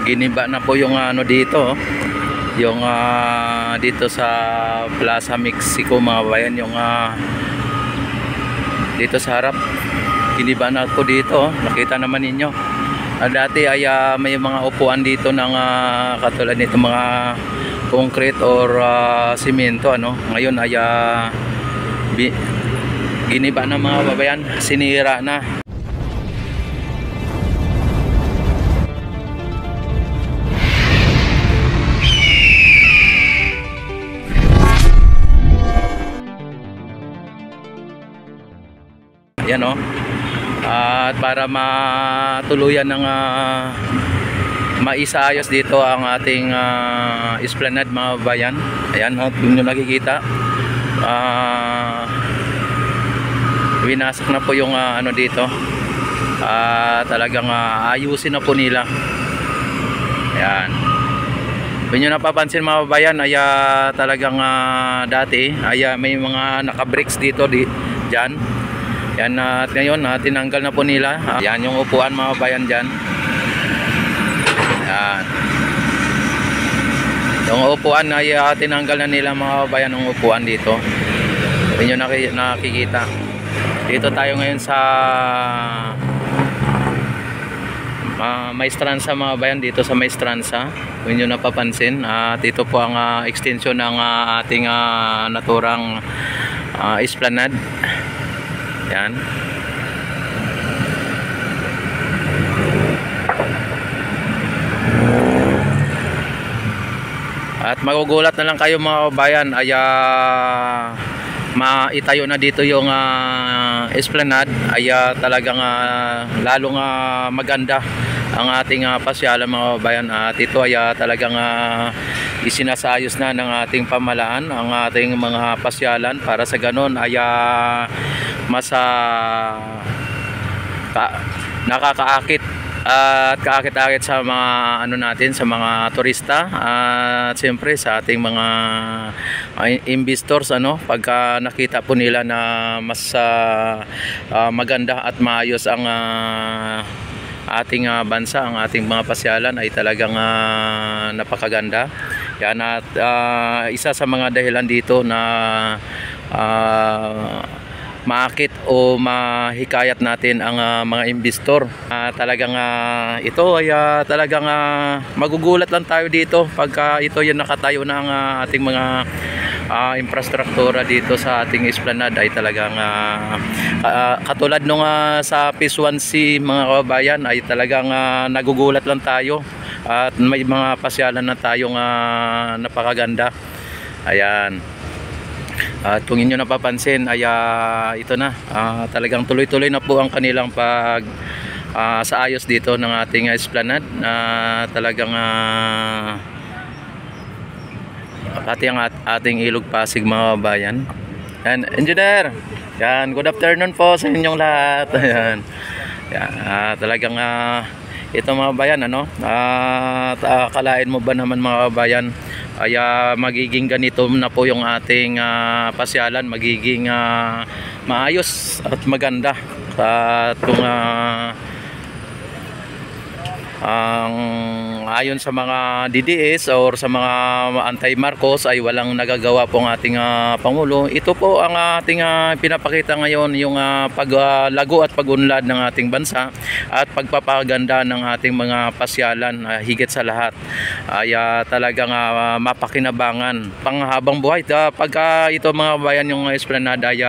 Giniba na po yung ano dito, yung dito sa Plaza Mexico mga bayan, yung dito sa harap giniba na po dito. Nakita naman ninyo, dati ay may mga upuan dito ng katulad nito mga concrete or simento ano. Ngayon ay giniba na mga babayan, sinira na. Yan o. At para matuluyan ng maisaayos dito ang ating esplanade mga bayan. Ayan o, yun yung nakikita. Winasak na po yung ano dito. Talagang ayusin na po nila. Ayan. Kung nyo napapansin mga bayan, ay talagang dati ay may mga naka-bricks dito dyan. Yan, at ngayon tinanggal na po nila. Yan yung upuan mga bayan dyan. Yan. Yung upuan ay tinanggal na nila mga bayan, ng upuan dito. Hindi nyo nakikita. Dito tayo ngayon sa Maestranza mga bayan, dito sa Maestranza. Kung nyo napapansin, dito po ang extension ng ating naturang esplanade. Yan. At magugulat na lang kayo mga kabayan, ay maitayo na dito yung esplanade, ay talagang lalong maganda ang ating pasyalan mga kabayan. At ito ay talagang isinasayos na ng ating pamahalaan ang ating mga pasyalan para sa ganon ay mas nakakaakit at kaakit-akit sa mga ano natin, sa mga turista at siyempre sa ating mga investors ano, pagka nakita po nila na mas maganda at maayos ang ating bansa, ang ating mga pasyalan ay talagang napakaganda. Yan, at isa sa mga dahilan dito na maakit o mahikayat natin ang mga investor. Talagang ito ay talagang magugulat lang tayo dito pagka ito yung nakatayo na ang ating mga infrastruktura dito sa ating esplanade. Ay talagang katulad nung sa Phase 1C mga kababayan, ay talagang nagugulat lang tayo at may mga pasyalan na tayong napakaganda. Ayan. At kung inyo napapansin ay ito na, talagang tuloy-tuloy na po ang kanilang sa ayos dito ng ating esplanade. Talagang pati ang ating Ilog Pasig mga bayan. Yan, engineer. Yan, good afternoon po sa inyong lahat. Yan. Yan, talagang ito mga bayan ano, akalain mo ba naman mga bayan ay magiging ganito na po yung ating pasyalan, magiging maayos at maganda. At kung ayon sa mga DDS or sa mga anti-Marcos ay walang nagagawa po ang ating Pangulo. Ito po ang ating pinapakita ngayon, yung paglago at pagunlad ng ating bansa at pagpapaganda ng ating mga pasyalan. Higit sa lahat ay talagang mapakinabangan panghabang buhay. Pagka ito mga bayan, yung esplanade ay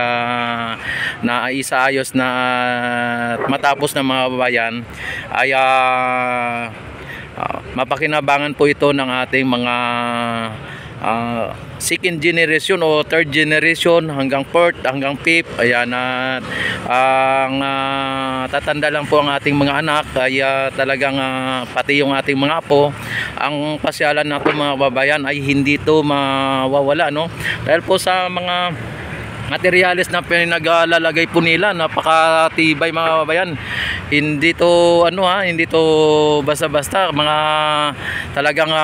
naisaayos na matapos na mga bayan, ay mapakinabangan po ito ng ating mga second generation o third generation hanggang fourth, hanggang fifth. Ayan, ang tatanda lang po ang ating mga anak ay talagang pati yung ating mga apo. Ang pasyalan na ito mga babayan ay hindi ito mawawala no, dahil po sa mga materyales na pinaglalagay po nila, napakatibay mga kababayan. Hindi to ano hindi to basta-basta, mga talagang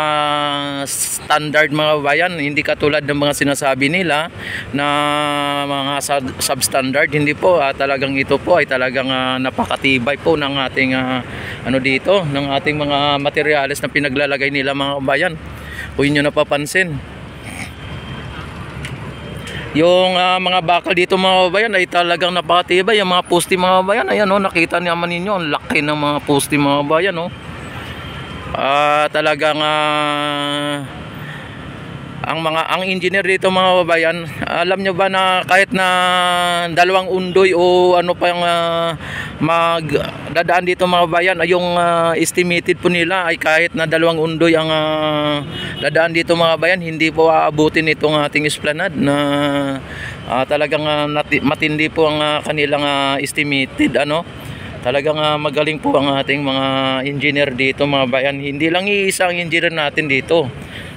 standard mga kababayan, hindi katulad ng mga sinasabi nila na mga substandard. Hindi po, talagang ito po ay talagang napakatibay po ng ating ano dito, ng ating mga materyales na pinaglalagay nila mga kababayan. Kung inyo napapansin, yung mga bakal dito mga kababayan ay talagang napakatibay. Yung mga poste mga kababayan, ayan nakita naman ninyo ang laki ng mga poste mga kababayan talagang ang engineer dito mga kababayan, alam nyo ba na kahit na 2 undoy o ano pa yung magdadaan dito mga kababayan, ay yung estimated po nila ay kahit na 2 undoy ang dadaan dito mga kababayan, hindi po aabutin itong ating esplanade na talagang matindi po ang kanilang estimated talagang magaling po ang ating mga engineer dito mga kababayan. Hindi lang iisang engineer natin dito,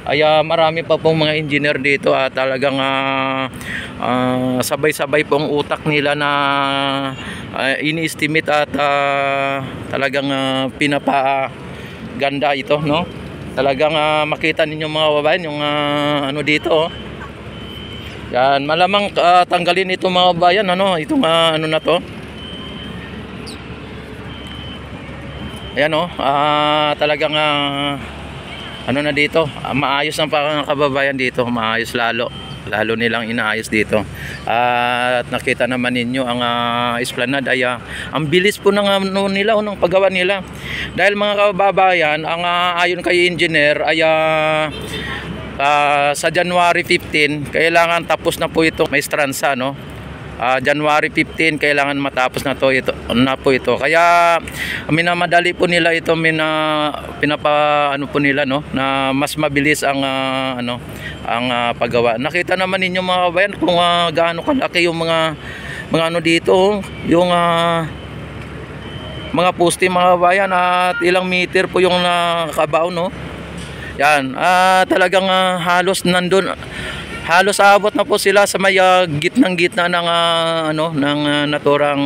ay marami pa pong mga engineer dito at talagang sabay-sabay pong utak nila na ini-estimate at talagang pinapaganda ito talagang makita ninyo mga kababayan yung ano dito yan, malamang tanggalin ito mga kababayan itong ano na to. Ayan talagang ano na dito, maayos ang kababayan dito, maayos lalo nilang inaayos dito. At nakita naman ninyo ang esplanade ay ang bilis po ng nila ng paggawa nila. Dahil mga kababayan, ang ayon kay engineer ay sa January 15 kailangan tapos na po ito maestransa January 15 kailangan matapos na po ito. Kaya minamadali po nila ito, ano po nila na mas mabilis ang ang paggawa. Nakita naman ninyo mga kabayan kung gaano kalaki yung mga ano dito, yung mga poste mga kabayan, at ilang meter po yung nakabaw yan, talagang halos nandun, halos aabot na po sila sa may gitnang-gitna ng ng naturang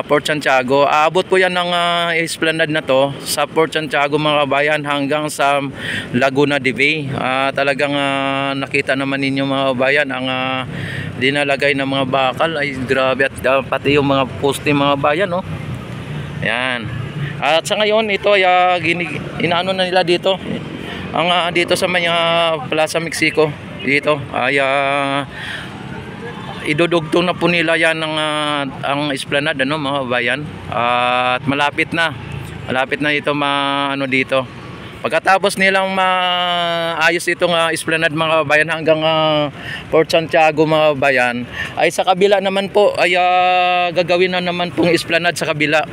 Port Santiago. Aabot po yan ng esplanade na to sa Port Santiago mga kabayan hanggang sa Laguna de Bay. Talagang nakita naman ninyo mga kabayan ang dinalagay ng mga bakal ay grabe, at pati yung mga poste mga kabayan Yan. At sa ngayon ito ay inaano na nila dito ang dito sa may Plaza Mexico dito ay idudugtong na po nila yan ang esplanade mga kabayan, at malapit na ito dito. Pagkatapos nilang maayos itong esplanade mga kabayan hanggang Port Santiago mga kabayan, ay sa kabila naman po ay gagawin na naman pong esplanade sa kabila.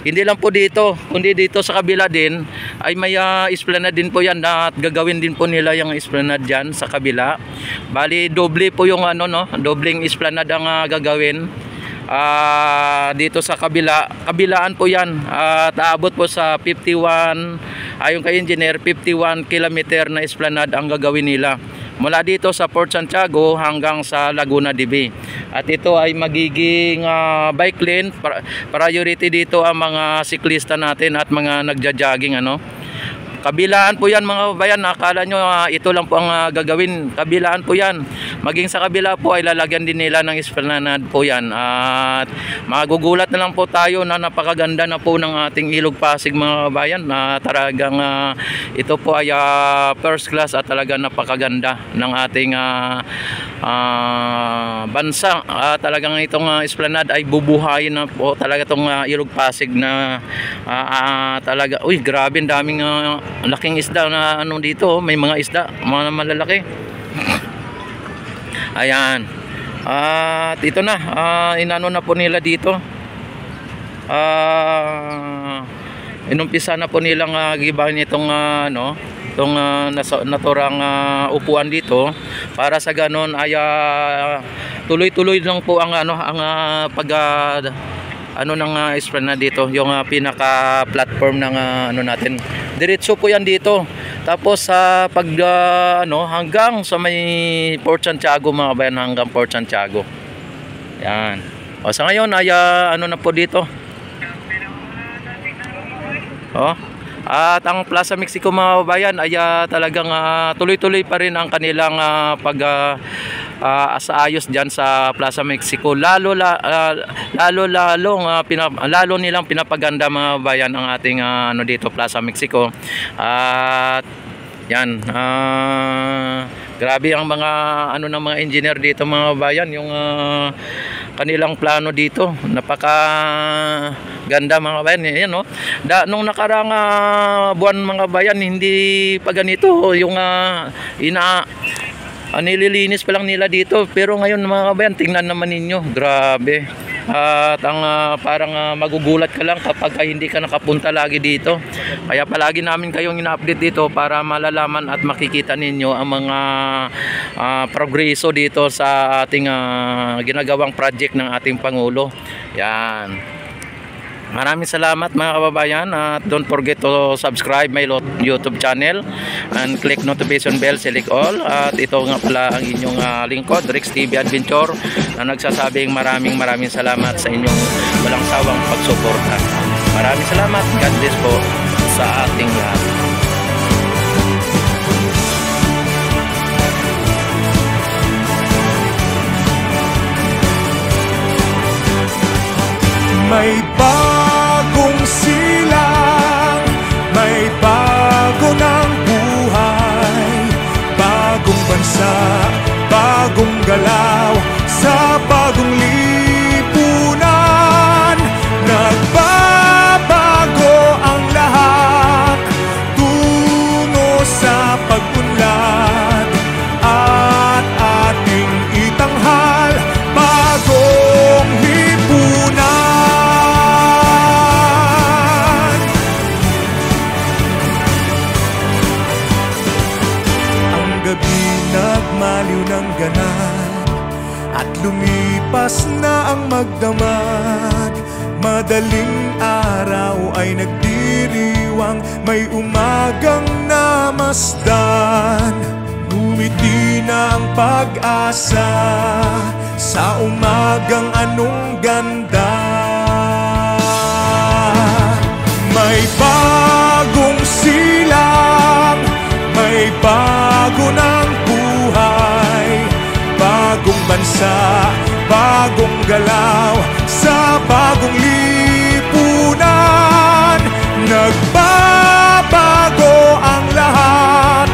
Hindi lang po dito, kundi dito sa kabila din ay may esplanade din po yan, at gagawin din po nila yung esplanade dyan sa kabila. Bali doble po yung dobleng esplanade ang gagawin dito sa kabilaan po yan, at aabot po sa 51, ayon kay engineer, 51 kilometer na esplanade ang gagawin nila mula dito sa Port Santiago hanggang sa Laguna de Bay. At ito ay magiging bike lane, priority dito ang mga siklista natin at mga nagja-jogging Kabilaan po yan mga kabayan, akala nyo ito lang po ang gagawin, kabilaan po yan. Maging sa kabila po ay lalagyan din nila ng esplanade po yan, at magugulat na lang po tayo na napakaganda na po ng ating Ilog Pasig mga kabayan, na talagang ito po ay first class at talagang napakaganda ng ating bansa. Talagang itong esplanade ay bubuhayin na po talaga itong Ilog Pasig na talaga, uy grabe, ang daming laking isda na dito, may mga isda, mga malalaki. Ayan. At ito na, inano na po nila dito. Inumpisa na po nilang gibahin itong itong naturang upuan dito, para sa ganon ay tuloy-tuloy lang po ang pag ng esplanade dito, yung pinaka platform ng natin. Diretso po yan dito. Tapos sa ano, hanggang sa may Port Santiago mga kabayan, hanggang Port Santiago. Yan. O sa ngayon ay ano na po dito. Oh. At ang Plaza Mexico mga kabayan ay talagang tuloy-tuloy pa rin ang kanilang asaayos diyan sa Plaza Mexico. Lalo nilang pinapaganda mga kabayan ang ating ano dito Plaza Mexico. At yan, grabe ang mga ano ng mga engineer dito mga kabayan, yung kanilang plano dito, napaka ganda mga kabayan. Yan, no? Nung nakarang buwan mga kabayan, hindi pa ganito yung nililinis pa lang nila dito, pero ngayon mga kabayan, tingnan naman ninyo, grabe. At ang parang magugulat ka lang kapag hindi ka nakapunta lagi dito. Kaya palagi namin kayong ina-update dito para malalaman at makikita ninyo ang mga progreso dito sa ating ginagawang project ng ating Pangulo. Yan. Maraming salamat mga kababayan, at don't forget to subscribe my YouTube channel and click notification bell, select all. At ito nga pala ang inyong lingkod, Rex TV Adventure, na nagsasabing maraming salamat sa inyong walang sawang pagsuporta. Maraming salamat. God bless po sa ating lahat. May bagong silang, may bago ng buhay, bagong bansa, bagong galaw, sa bagong lipunan. Nagbabago ang lahat, tungo sa pag-unlad, at ating itanghal bagong lipunan. Nagmaliw ng ganap at lumipas na ang magdamag. Madaling araw ay nagdiriwang, may umagang namasdan. Ngumiti na ang pag-asa sa umagang anong ganda. May bagong silang, may bago ng buhay, bagong bansa, bagong galaw, sa bagong lipunan. Nagbabago ang lahat,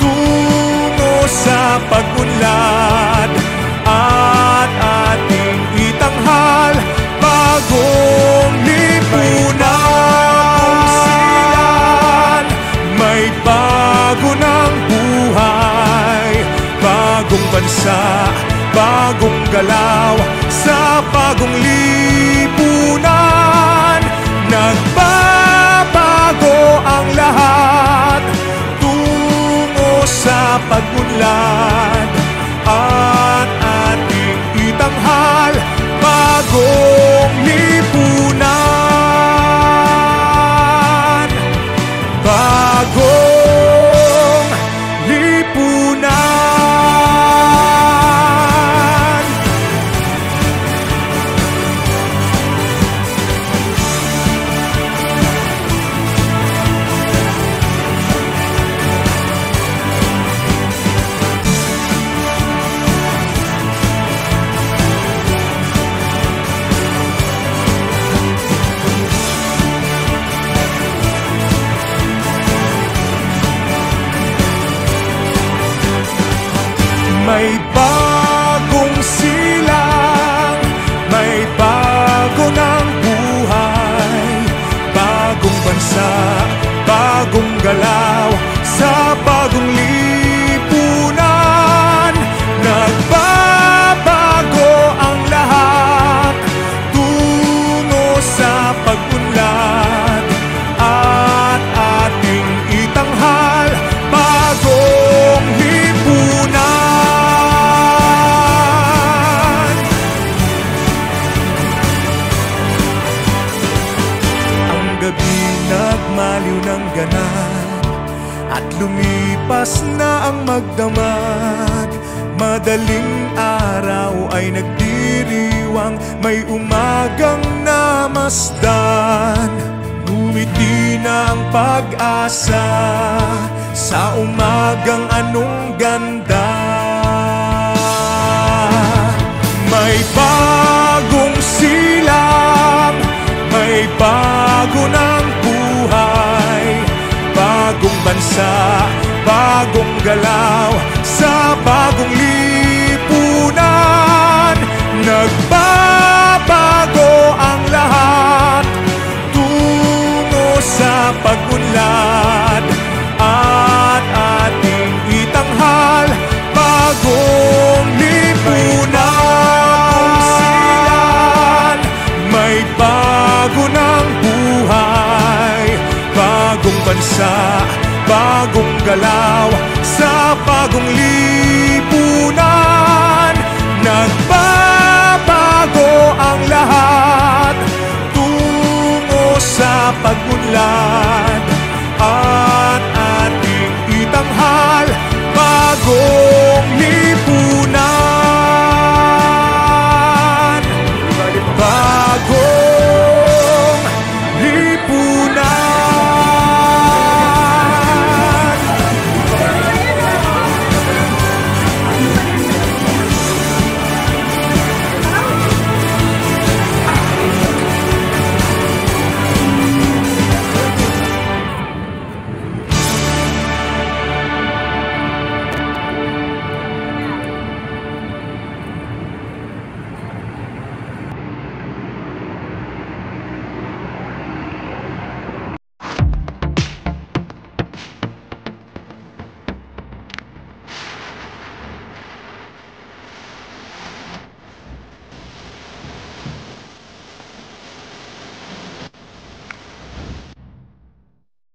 tungo sa pag-unlad, at ating itanghal bagong lipunan. May bago ng buhay, bagong bansa, bagong galaw, sa bagong lipunan. Nagbabago ang lahat, tungo sa pag-unlad, at ating itanghal bagong lipunan. Bagong lipunan. May bagong silang, may bago ng buhay, bagong bansa, bagong galaw, sa bagong lipunan. Nagbabago ang lahat, tungo sa pag-unlad, at ating itanghal bagong lipunan. Nagmaliw ng ganap at lumipas na ang magdamag. Madaling araw ay nagdiriwang, may umagang namasdan. Ngumiti na ang pag-asa sa umagang anong ganda. May bagong silang, may bago ng buhay, bagong bansa, bagong galaw, sa bagong lipunan. Nagbabago ang lahat tungo sa pag-unlad, at ating itanghal bagong lipunan. May bago ng buhay, bagong bansa, bagong galaw, sa bagong lipunan. Nagbabago ang lahat tungo sa pag-unlad,